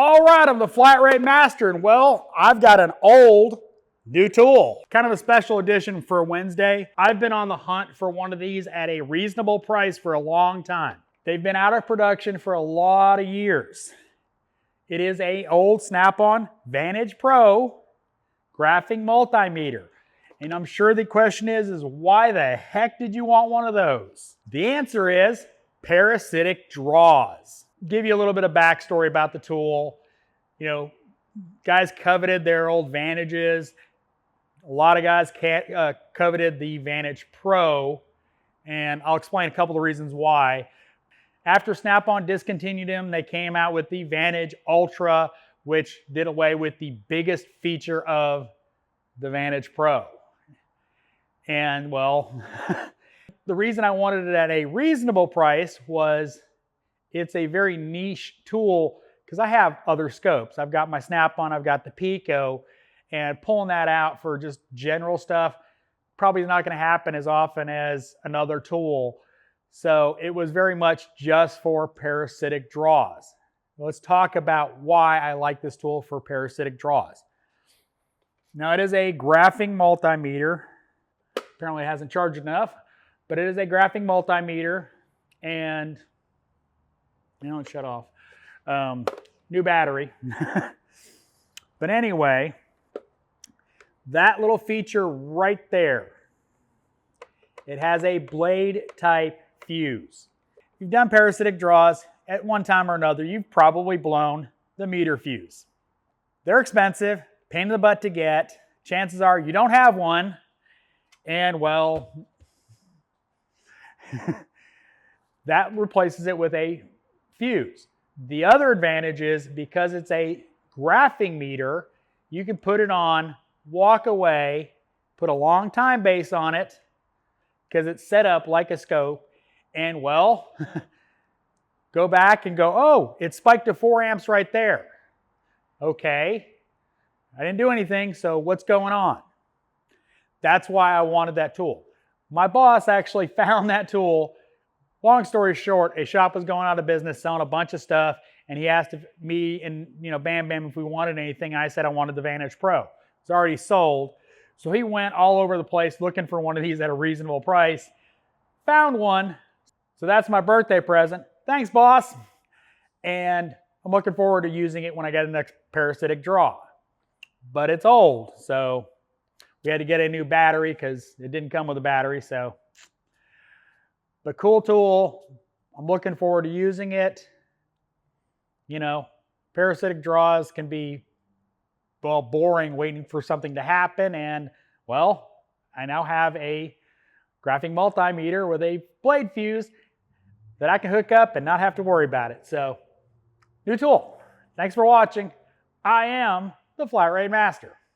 All right, I'm the Flat Rate Master, and well, I've got an old new tool. Kind of a special edition for Wednesday. I've been on the hunt for one of these at a reasonable price for a long time. They've been out of production for a lot of years. It is an old Snap-on Vantage Pro graphing multimeter. And I'm sure the question is why the heck did you want one of those? The answer is parasitic draws. Give you a little bit of backstory about the tool. You know, guys coveted their old Vantages. A lot of guys coveted the Vantage Pro, and I'll explain a couple of reasons why. After Snap-on discontinued them, they came out with the Vantage Ultra, which did away with the biggest feature of the Vantage Pro. And well, the reason I wanted it at a reasonable price was it's a very niche tool because I have other scopes. I've got my Snap-on, I've got the Pico, and pulling that out for just general stuff probably is not going to happen as often as another tool. So it was very much just for parasitic draws. Let's talk about why I like this tool for parasitic draws. Now it is a graphing multimeter. Apparently it hasn't charged enough, but it is a graphing multimeter, and you know, it shut off. New battery. But anyway, that little feature right there, it has a blade type fuse. If you've done parasitic draws at one time or another, you've probably blown the meter fuse. They're expensive, pain in the butt to get. Chances are you don't have one, and well, that replaces it with a fuse. The other advantage is because it's a graphing meter, you can put it on, walk away, put a long time base on it because it's set up like a scope, and well, go back and go, oh, it spiked to 4 amps right there. Okay, I didn't do anything, so what's going on? That's why I wanted that tool. My boss actually found that tool. Long story short, a shop was going out of business selling a bunch of stuff, and he asked me and Bam Bam if we wanted anything. I said I wanted the Vantage Pro. It's already sold. So he went all over the place looking for one of these at a reasonable price. Found one. So that's my birthday present. Thanks, boss. And I'm looking forward to using it when I get the next parasitic draw. But it's old, so we had to get a new battery because it didn't come with a battery. So, but cool tool. I'm looking forward to using it. You know, parasitic draws can be, well, boring waiting for something to happen. And, well, I now have a graphing multimeter with a blade fuse that I can hook up and not have to worry about it. So, new tool. Thanks for watching. I am the Flat Rate Master.